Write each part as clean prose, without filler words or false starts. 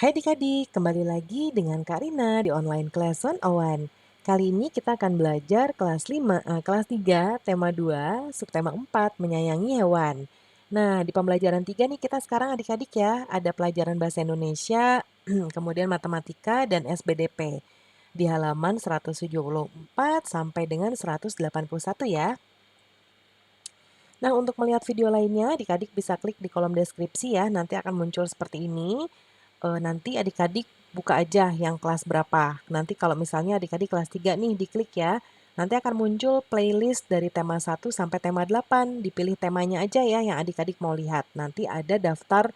Hai adik-adik, kembali lagi dengan Kak Rina di online class 101. Kali ini kita akan belajar kelas 3, tema 2, subtema 4, menyayangi hewan. Nah, di pembelajaran 3 nih kita sekarang adik-adik ya, ada pelajaran bahasa Indonesia, kemudian matematika dan SBDP. Di halaman 174 sampai dengan 181 ya. Nah, untuk melihat video lainnya, adik-adik bisa klik di kolom deskripsi ya, nanti akan muncul seperti ini. Nanti adik-adik buka aja yang kelas berapa. Nanti kalau misalnya adik-adik kelas 3 nih, diklik ya. Nanti akan muncul playlist dari tema 1 sampai tema 8. Dipilih temanya aja ya yang adik-adik mau lihat. Nanti ada daftar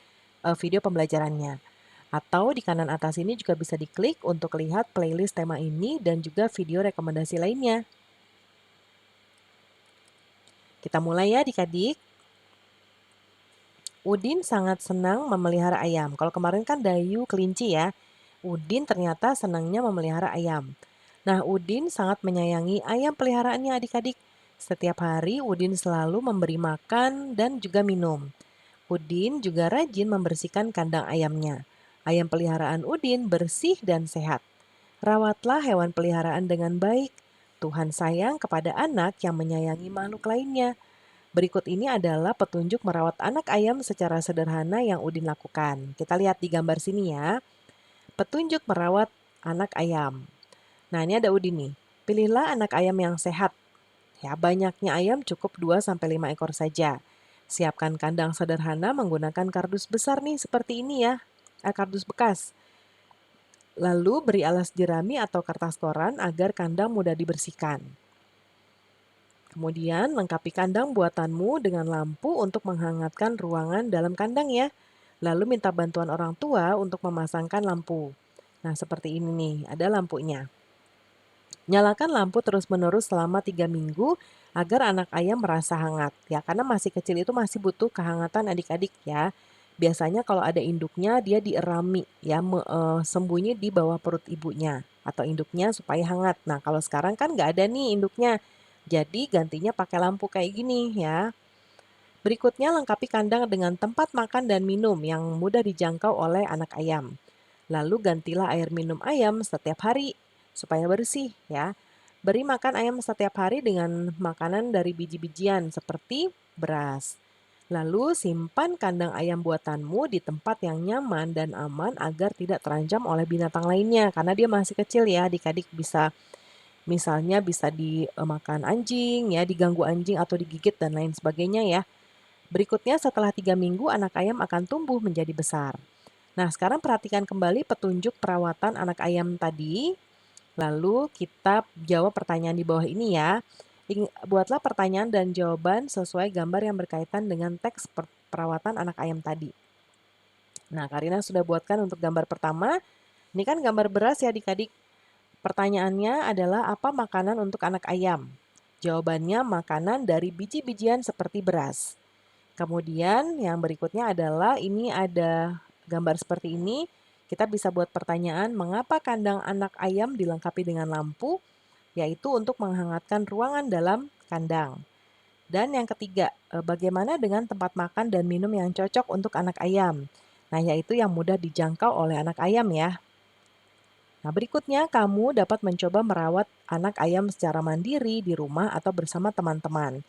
video pembelajarannya. Atau di kanan atas ini juga bisa diklik untuk lihat playlist tema ini dan juga video rekomendasi lainnya. Kita mulai ya adik-adik. Udin sangat senang memelihara ayam. Kalau kemarin kan Dayu kelinci ya. Udin ternyata senangnya memelihara ayam. Nah, Udin sangat menyayangi ayam peliharaannya adik-adik. Setiap hari Udin selalu memberi makan dan juga minum. Udin juga rajin membersihkan kandang ayamnya. Ayam peliharaan Udin bersih dan sehat. Rawatlah hewan peliharaan dengan baik. Tuhan sayang kepada anak yang menyayangi makhluk lainnya. Berikut ini adalah petunjuk merawat anak ayam secara sederhana yang Udin lakukan. Kita lihat di gambar sini ya. Petunjuk merawat anak ayam. Nah, ini ada Udin nih. Pilihlah anak ayam yang sehat. Ya, banyaknya ayam cukup 2-5 ekor saja. Siapkan kandang sederhana menggunakan kardus besar nih seperti ini ya. Kardus bekas. Lalu beri alas jerami atau kertas koran agar kandang mudah dibersihkan. Kemudian lengkapi kandang buatanmu dengan lampu untuk menghangatkan ruangan dalam kandang ya. Lalu minta bantuan orang tua untuk memasangkan lampu. Nah, seperti ini nih, ada lampunya. Nyalakan lampu terus-menerus selama 3 minggu agar anak ayam merasa hangat. Ya, karena masih kecil itu masih butuh kehangatan adik-adik ya. Biasanya kalau ada induknya dia dierami ya, sembunyi di bawah perut ibunya atau induknya supaya hangat. Nah, kalau sekarang kan nggak ada nih induknya. Jadi gantinya pakai lampu kayak gini ya. Berikutnya lengkapi kandang dengan tempat makan dan minum yang mudah dijangkau oleh anak ayam. Lalu gantilah air minum ayam setiap hari supaya bersih ya. Beri makan ayam setiap hari dengan makanan dari biji-bijian seperti beras. Lalu simpan kandang ayam buatanmu di tempat yang nyaman dan aman agar tidak terancam oleh binatang lainnya karena dia masih kecil ya, adik-adik bisa misalnya bisa dimakan anjing ya, diganggu anjing atau digigit dan lain sebagainya ya. Berikutnya setelah 3 minggu anak ayam akan tumbuh menjadi besar. Nah, sekarang perhatikan kembali petunjuk perawatan anak ayam tadi. Lalu kita jawab pertanyaan di bawah ini ya. Buatlah pertanyaan dan jawaban sesuai gambar yang berkaitan dengan teks perawatan anak ayam tadi. Nah, Karina sudah buatkan untuk gambar pertama. Ini kan gambar beras ya adik-adik. Pertanyaannya adalah apa makanan untuk anak ayam? Jawabannya makanan dari biji-bijian seperti beras. Kemudian yang berikutnya adalah ini ada gambar seperti ini. Kita bisa buat pertanyaan, mengapa kandang anak ayam dilengkapi dengan lampu? Yaitu untuk menghangatkan ruangan dalam kandang. Dan yang ketiga, bagaimana dengan tempat makan dan minum yang cocok untuk anak ayam? Nah, yaitu yang mudah dijangkau oleh anak ayam ya. Nah, berikutnya kamu dapat mencoba merawat anak ayam secara mandiri di rumah atau bersama teman-teman.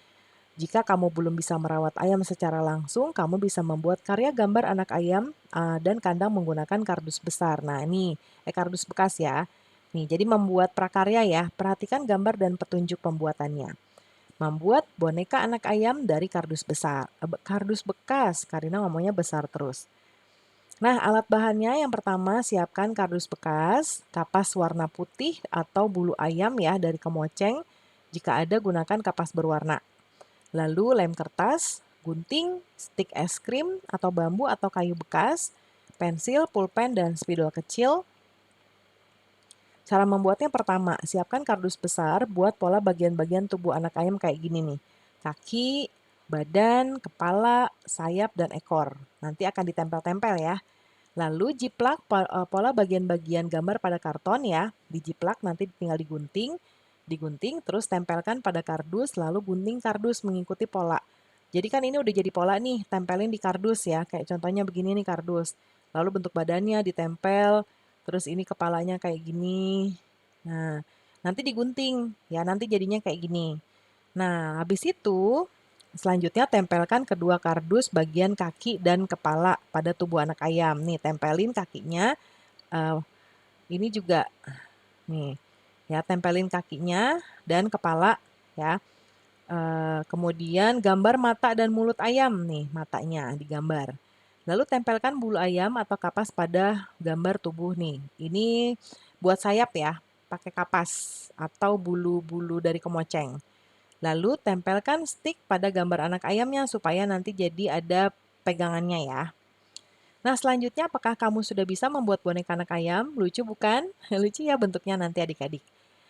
Jika kamu belum bisa merawat ayam secara langsung, kamu bisa membuat karya gambar anak ayam dan kandang menggunakan kardus besar. Nah, ini kardus bekas ya. Nih, jadi membuat prakarya ya. Perhatikan gambar dan petunjuk pembuatannya. Membuat boneka anak ayam dari kardus besar, kardus bekas. Karina ngomongnya besar terus. Nah, alat bahannya yang pertama siapkan kardus bekas, kapas warna putih atau bulu ayam ya dari kemoceng. Jika ada gunakan kapas berwarna. Lalu lem kertas, gunting, stik es krim atau bambu atau kayu bekas, pensil, pulpen, dan spidol kecil. Cara membuatnya pertama, siapkan kardus besar, buat pola bagian-bagian tubuh anak ayam kayak gini nih. Kaki, badan, kepala, sayap, dan ekor. Nanti akan ditempel-tempel ya. Lalu jiplak pola bagian-bagian gambar pada karton ya. Dijiplak nanti tinggal digunting, terus tempelkan pada kardus, lalu gunting kardus mengikuti pola. Jadi kan ini udah jadi pola nih, tempelin di kardus ya. Kayak contohnya begini nih kardus. Lalu bentuk badannya ditempel, terus ini kepalanya kayak gini. Nah, nanti digunting ya, nanti jadinya kayak gini. Nah, habis itu selanjutnya tempelkan kedua kardus bagian kaki dan kepala pada tubuh anak ayam. Nih, tempelin kakinya. eh, ini juga nih, ya tempelin kakinya dan kepala ya. Kemudian gambar mata dan mulut ayam nih, matanya digambar. Lalu tempelkan bulu ayam atau kapas pada gambar tubuh nih. Ini buat sayap ya, pakai kapas atau bulu-bulu dari kemoceng. Lalu tempelkan stick pada gambar anak ayamnya supaya nanti jadi ada pegangannya ya. Nah, selanjutnya apakah kamu sudah bisa membuat boneka anak ayam? Lucu bukan? Lucu ya bentuknya nanti adik-adik.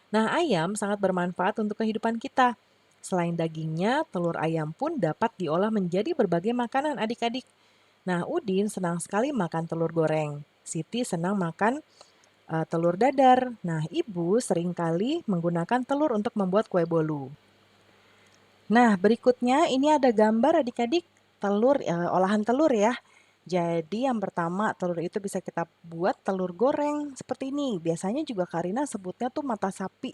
Nah, ayam sangat bermanfaat untuk kehidupan kita. Selain dagingnya, telur ayam pun dapat diolah menjadi berbagai makanan adik-adik. Nah, Udin senang sekali makan telur goreng. Siti senang makan telur dadar. Nah, Ibu seringkali menggunakan telur untuk membuat kue bolu. Nah, berikutnya ini ada gambar adik-adik telur, olahan telur ya. Jadi yang pertama telur itu bisa kita buat telur goreng seperti ini. Biasanya juga Karina sebutnya tuh mata sapi,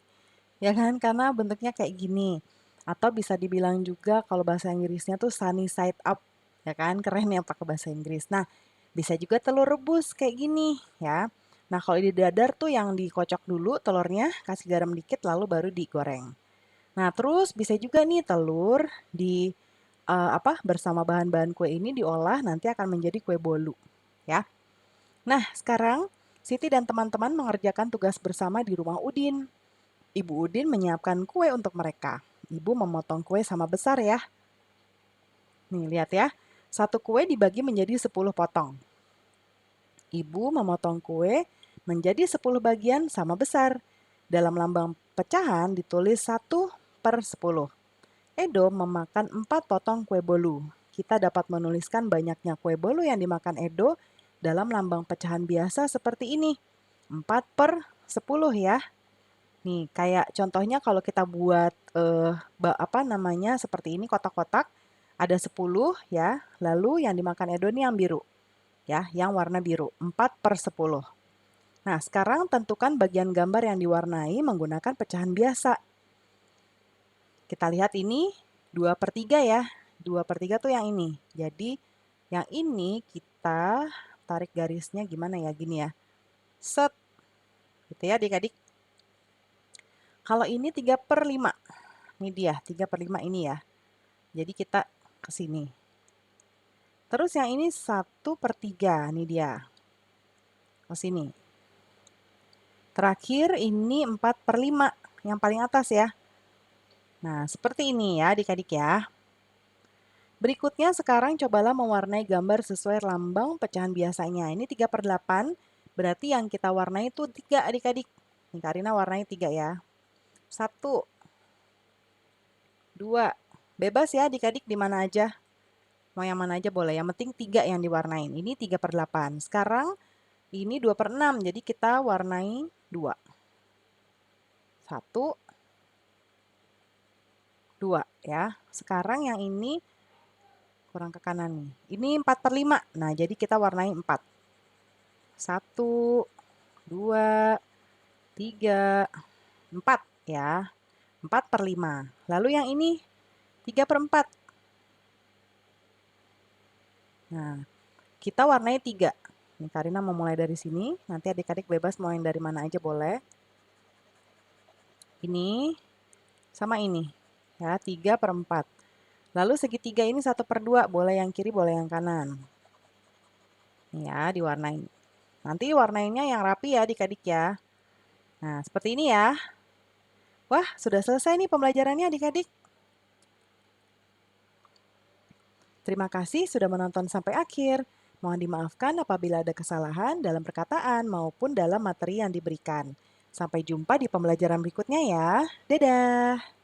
ya kan? Karena bentuknya kayak gini. Atau bisa dibilang juga kalau bahasa Inggrisnya tuh sunny side up, ya kan? Keren ya pakai bahasa Inggris. Nah, bisa juga telur rebus kayak gini ya. Nah, kalau di dadar tuh yang dikocok dulu telurnya, kasih garam dikit lalu baru digoreng. Nah, terus bisa juga nih telur bersama bahan-bahan kue ini diolah nanti akan menjadi kue bolu, ya. Nah, sekarang Siti dan teman-teman mengerjakan tugas bersama di rumah Udin. Ibu Udin menyiapkan kue untuk mereka. Ibu memotong kue sama besar ya. Nih, lihat ya. Satu kue dibagi menjadi 10 potong. Ibu memotong kue menjadi 10 bagian sama besar. Dalam lambang pecahan ditulis 1/10. Edo memakan 4 potong kue bolu. Kita dapat menuliskan banyaknya kue bolu yang dimakan Edo dalam lambang pecahan biasa seperti ini. 4/10 ya. Nih, kayak contohnya kalau kita buat seperti ini kotak-kotak ada 10 ya. Lalu yang dimakan Edo ini yang biru ya, yang warna biru. 4/10. Nah, sekarang tentukan bagian gambar yang diwarnai menggunakan pecahan biasa. Kita lihat ini 2/3 ya. 2/3 tuh yang ini. Jadi yang ini kita tarik garisnya gimana ya? Gini ya. Set. Gitu ya adik-adik. Kalau ini 3/5. Ini dia 3/5 ini ya. Jadi kita ke sini. Terus yang ini 1/3. Ini dia. Ke sini. Terakhir ini 4/5. Yang paling atas ya. Nah, seperti ini ya adik-adik ya. Berikutnya sekarang cobalah mewarnai gambar sesuai lambang pecahan biasanya. Ini 3/8, berarti yang kita warnai itu 3 adik-adik. Nih Karina warnai 3 ya. 1, 2, bebas ya adik-adik di mana aja. Mau yang mana aja boleh, yang penting 3 yang diwarnain. Ini 3/8. Sekarang ini 2/6, jadi kita warnai 2. 1, 2 ya. Sekarang yang ini kurang ke kanan nih. Ini 4/5. Nah, jadi kita warnai 4. 1, 2, 3, 4 ya. 4/5. Lalu yang ini 3/4. Nah, kita warnai 3. Nih, Karina mau mulai dari sini. Nanti adik-adik bebas mau yang dari mana aja boleh. Ini sama ini. Ya, 3/4. Lalu segitiga ini 1/2. Boleh yang kiri, boleh yang kanan. Nih ya, diwarnain. Nanti warnainnya yang rapi ya adik-adik ya. Nah, seperti ini ya. Wah, sudah selesai nih pembelajarannya adik-adik. Terima kasih sudah menonton sampai akhir. Mohon dimaafkan apabila ada kesalahan dalam perkataan maupun dalam materi yang diberikan. Sampai jumpa di pembelajaran berikutnya ya. Dadah!